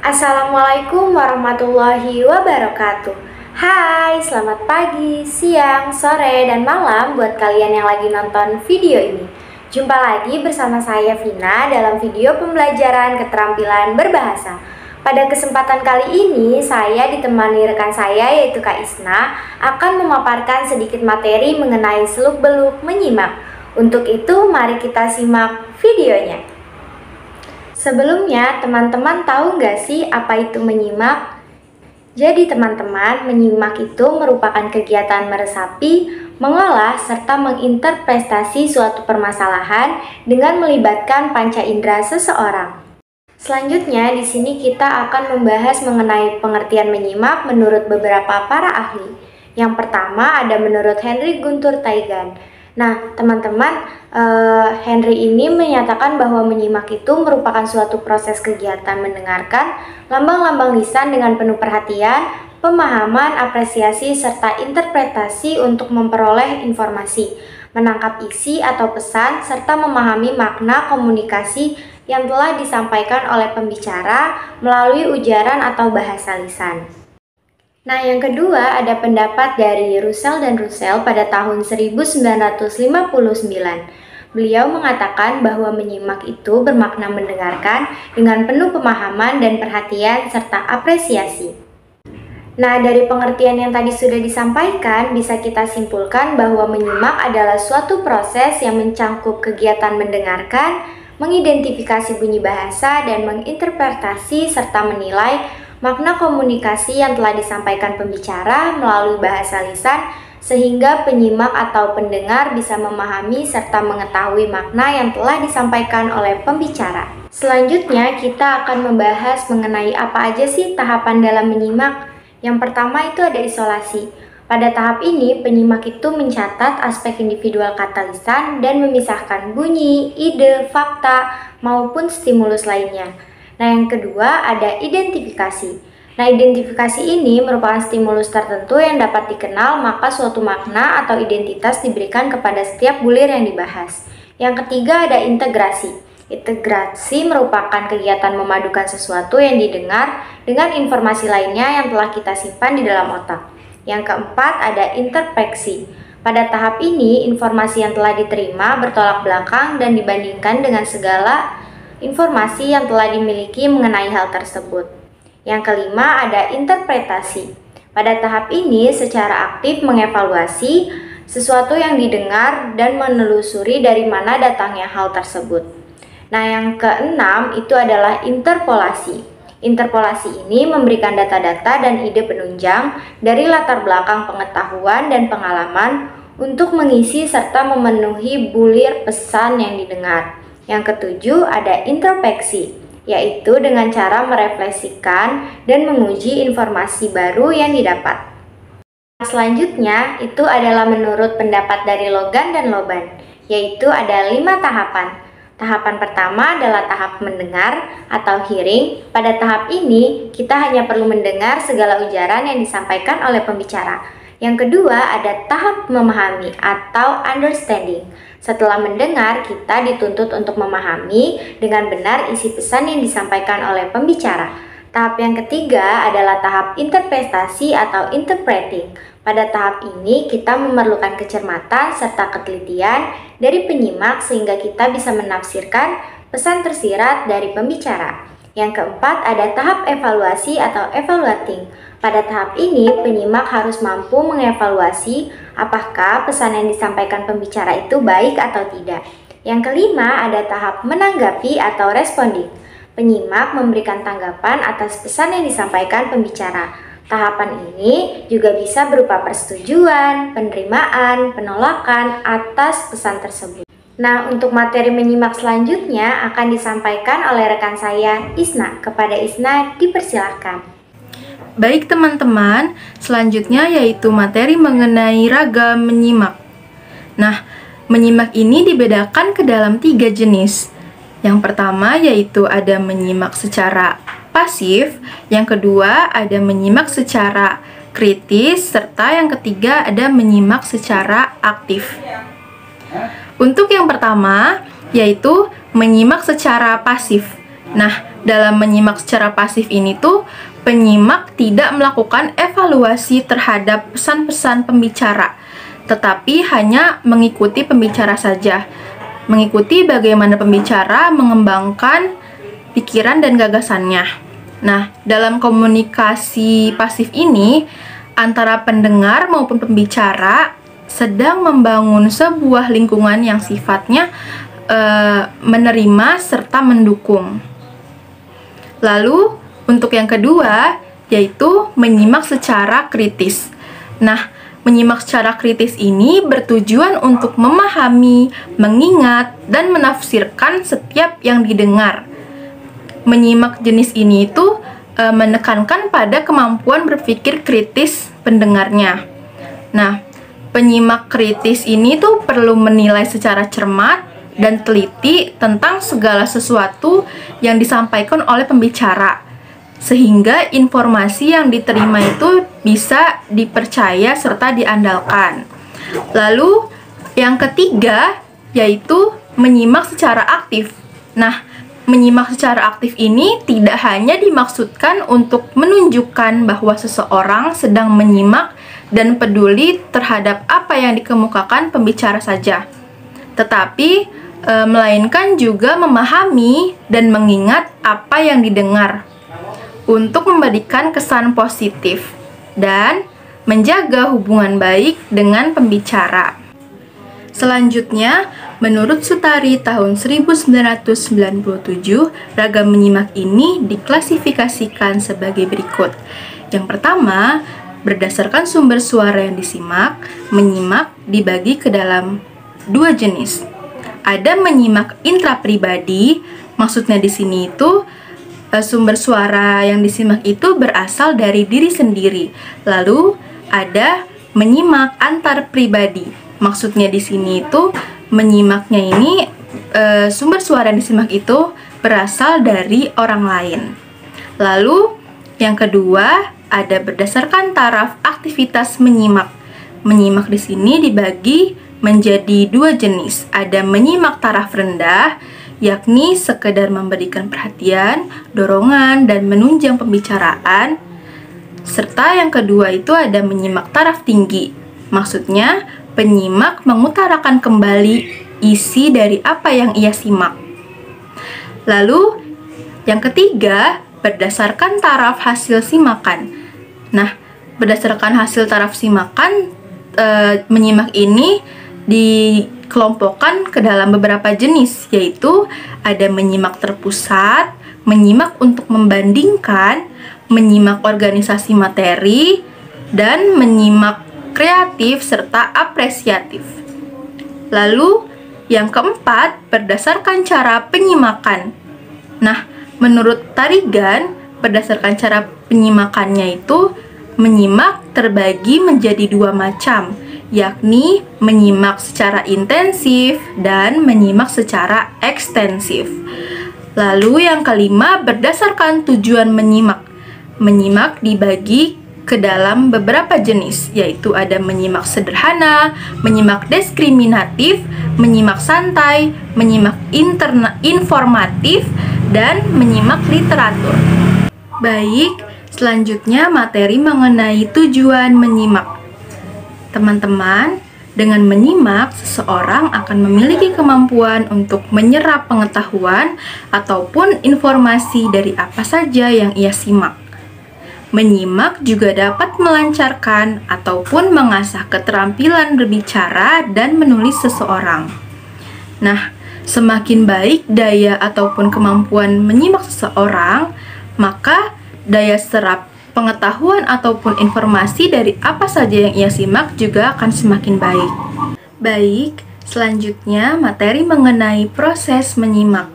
Assalamualaikum warahmatullahi wabarakatuh. Hai, selamat pagi, siang, sore, dan malam buat kalian yang lagi nonton video ini. Jumpa lagi bersama saya Vina dalam video pembelajaran keterampilan berbahasa. Pada kesempatan kali ini, saya ditemani rekan saya yaitu Kak Isna akan memaparkan sedikit materi mengenai seluk-beluk menyimak. Untuk itu, mari kita simak videonya. Sebelumnya, teman-teman tahu nggak sih apa itu menyimak? Jadi teman-teman, menyimak itu merupakan kegiatan meresapi, mengolah, serta menginterpretasi suatu permasalahan dengan melibatkan panca indera seseorang. Selanjutnya, di sini kita akan membahas mengenai pengertian menyimak menurut beberapa para ahli. Yang pertama ada menurut Henry Guntur Taigan. Nah, teman-teman, Henry ini menyatakan bahwa menyimak itu merupakan suatu proses kegiatan mendengarkan lambang-lambang lisan dengan penuh perhatian, pemahaman, apresiasi, serta interpretasi untuk memperoleh informasi, menangkap isi atau pesan, serta memahami makna komunikasi yang telah disampaikan oleh pembicara melalui ujaran atau bahasa lisan. Nah, yang kedua ada pendapat dari Russell dan Russell pada tahun 1959. Beliau mengatakan bahwa menyimak itu bermakna mendengarkan dengan penuh pemahaman dan perhatian serta apresiasi. Nah, dari pengertian yang tadi sudah disampaikan, bisa kita simpulkan bahwa menyimak adalah suatu proses yang mencangkup kegiatan mendengarkan, mengidentifikasi bunyi bahasa, dan menginterpretasi serta menilai makna komunikasi yang telah disampaikan pembicara melalui bahasa lisan sehingga penyimak atau pendengar bisa memahami serta mengetahui makna yang telah disampaikan oleh pembicara. Selanjutnya kita akan membahas mengenai apa aja sih tahapan dalam menyimak. Yang pertama itu ada isolasi. Pada tahap ini penyimak itu mencatat aspek individual kata lisan dan memisahkan bunyi, ide, fakta, maupun stimulus lainnya. Nah, yang kedua ada identifikasi. Nah, identifikasi ini merupakan stimulus tertentu yang dapat dikenal, maka suatu makna atau identitas diberikan kepada setiap bulir yang dibahas. Yang ketiga ada integrasi. Integrasi merupakan kegiatan memadukan sesuatu yang didengar dengan informasi lainnya yang telah kita simpan di dalam otak. Yang keempat ada interpeksi. Pada tahap ini, informasi yang telah diterima bertolak belakang dan dibandingkan dengan segala informasi yang telah dimiliki mengenai hal tersebut. Yang kelima ada interpretasi. Pada tahap ini secara aktif mengevaluasi sesuatu yang didengar dan menelusuri dari mana datangnya hal tersebut. Nah, yang keenam itu adalah interpolasi. Interpolasi ini memberikan data-data dan ide penunjang dari latar belakang pengetahuan dan pengalaman untuk mengisi serta memenuhi bulir pesan yang didengar. Yang ketujuh ada introspeksi, yaitu dengan cara merefleksikan dan menguji informasi baru yang didapat. Selanjutnya itu adalah menurut pendapat dari Logan dan Loban, yaitu ada 5 tahapan. Tahapan pertama adalah tahap mendengar atau hearing. Pada tahap ini kita hanya perlu mendengar segala ujaran yang disampaikan oleh pembicara. Yang kedua ada tahap memahami atau understanding. Setelah mendengar, kita dituntut untuk memahami dengan benar isi pesan yang disampaikan oleh pembicara. Tahap yang ketiga adalah tahap interpretasi atau interpreting. Pada tahap ini, kita memerlukan kecermatan serta ketelitian dari penyimak sehingga kita bisa menafsirkan pesan tersirat dari pembicara. Yang keempat ada tahap evaluasi atau evaluating. Pada tahap ini, penyimak harus mampu mengevaluasi apakah pesan yang disampaikan pembicara itu baik atau tidak. Yang kelima ada tahap menanggapi atau responding. Penyimak memberikan tanggapan atas pesan yang disampaikan pembicara. Tahapan ini juga bisa berupa persetujuan, penerimaan, penolakan atas pesan tersebut. Nah, untuk materi menyimak selanjutnya akan disampaikan oleh rekan saya, Isna. Kepada Isna, dipersilahkan. Baik teman-teman, selanjutnya yaitu materi mengenai ragam menyimak. Nah, menyimak ini dibedakan ke dalam 3 jenis. Yang pertama yaitu ada menyimak secara pasif, yang kedua ada menyimak secara kritis, serta yang ketiga ada menyimak secara aktif. Untuk yang pertama, yaitu menyimak secara pasif. Nah, dalam menyimak secara pasif ini tuh, penyimak tidak melakukan evaluasi terhadap pesan-pesan pembicara, tetapi hanya mengikuti pembicara saja. Mengikuti bagaimana pembicara mengembangkan pikiran dan gagasannya. Nah, dalam komunikasi pasif ini, antara pendengar maupun pembicara sedang membangun sebuah lingkungan yang sifatnya menerima serta mendukung. Lalu, untuk yang kedua, yaitu menyimak secara kritis. Nah, menyimak secara kritis ini bertujuan untuk memahami, mengingat, dan menafsirkan setiap yang didengar. Menyimak jenis ini itu menekankan pada kemampuan berpikir kritis pendengarnya. Nah, penyimak kritis ini tuh perlu menilai secara cermat dan teliti tentang segala sesuatu yang disampaikan oleh pembicara, sehingga informasi yang diterima itu bisa dipercaya serta diandalkan. Lalu, yang ketiga yaitu menyimak secara aktif. Nah, menyimak secara aktif ini tidak hanya dimaksudkan untuk menunjukkan bahwa seseorang sedang menyimak dan peduli terhadap apa yang dikemukakan pembicara saja, tetapi melainkan juga memahami dan mengingat apa yang didengar untuk memberikan kesan positif dan menjaga hubungan baik dengan pembicara. Selanjutnya, menurut Sutari tahun 1997, ragam menyimak ini diklasifikasikan sebagai berikut. Yang pertama, berdasarkan sumber suara yang disimak, menyimak dibagi ke dalam dua jenis. Ada menyimak intrapribadi, maksudnya di sini itu sumber suara yang disimak itu berasal dari diri sendiri. Lalu ada menyimak antar pribadi, maksudnya di sini itu menyimaknya ini sumber suara yang disimak itu berasal dari orang lain. Lalu yang kedua ada berdasarkan taraf aktivitas menyimak. Menyimak di sini dibagi menjadi dua jenis. Ada menyimak taraf rendah, yakni sekedar memberikan perhatian, dorongan, dan menunjang pembicaraan. Serta yang kedua itu ada menyimak taraf tinggi. Maksudnya, penyimak mengutarakan kembali isi dari apa yang ia simak. Lalu, yang ketiga, berdasarkan taraf hasil simakan. Nah, berdasarkan hasil taraf simakan, menyimak ini dikelompokkan ke dalam beberapa jenis, yaitu ada menyimak terpusat, menyimak untuk membandingkan, menyimak organisasi materi, dan menyimak kreatif serta apresiatif. Lalu, yang keempat, berdasarkan cara penyimakan. Nah, menurut Tarigan, berdasarkan cara penyimakannya itu, menyimak terbagi menjadi dua macam, yakni menyimak secara intensif dan menyimak secara ekstensif. Lalu yang kelima, berdasarkan tujuan menyimak. Menyimak dibagi ke dalam beberapa jenis, yaitu ada menyimak sederhana, menyimak diskriminatif, menyimak santai, menyimak informatif, dan menyimak literatur. Baik, selanjutnya materi mengenai tujuan menyimak. Teman-teman, dengan menyimak, seseorang akan memiliki kemampuan untuk menyerap pengetahuan ataupun informasi dari apa saja yang ia simak. Menyimak juga dapat melancarkan ataupun mengasah keterampilan berbicara dan menulis seseorang. Nah, semakin baik daya ataupun kemampuan menyimak seseorang, maka daya serap pengetahuan ataupun informasi dari apa saja yang ia simak juga akan semakin baik. Baik, selanjutnya materi mengenai proses menyimak.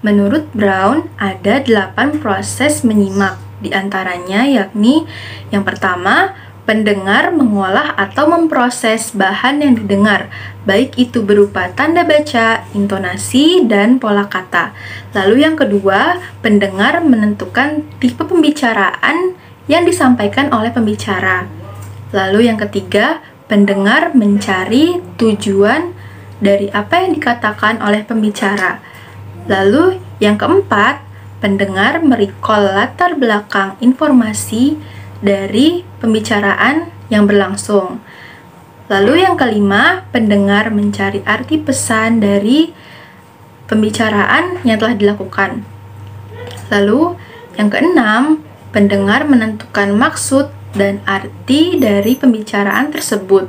Menurut Brown, ada 8 proses menyimak. Di antaranya yakni yang pertama, pendengar mengolah atau memproses bahan yang didengar, baik itu berupa tanda baca, intonasi, dan pola kata. Lalu yang kedua, pendengar menentukan tipe pembicaraan yang disampaikan oleh pembicara. Lalu yang ketiga, pendengar mencari tujuan dari apa yang dikatakan oleh pembicara. Lalu yang keempat, pendengar merecall latar belakang informasi dari pembicaraan yang berlangsung. Lalu yang kelima, pendengar mencari arti pesan dari pembicaraan yang telah dilakukan. Lalu yang keenam, pendengar menentukan maksud dan arti dari pembicaraan tersebut.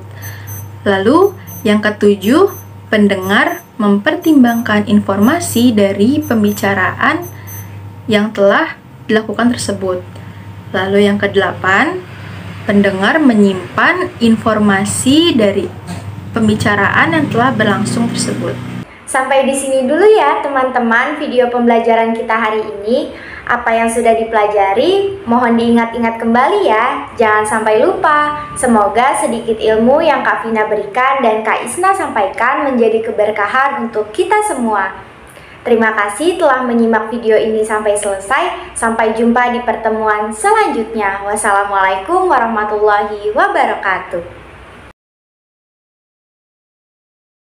Lalu yang ketujuh, pendengar mempertimbangkan informasi dari pembicaraan yang telah dilakukan tersebut. Lalu yang kedelapan, pendengar menyimpan informasi dari pembicaraan yang telah berlangsung tersebut. Sampai di sini dulu ya teman-teman video pembelajaran kita hari ini. Apa yang sudah dipelajari mohon diingat-ingat kembali ya. Jangan sampai lupa. Semoga sedikit ilmu yang Kak Vina berikan dan Kak Isna sampaikan menjadi keberkahan untuk kita semua. Terima kasih telah menyimak video ini sampai selesai. Sampai jumpa di pertemuan selanjutnya. Wassalamualaikum warahmatullahi wabarakatuh.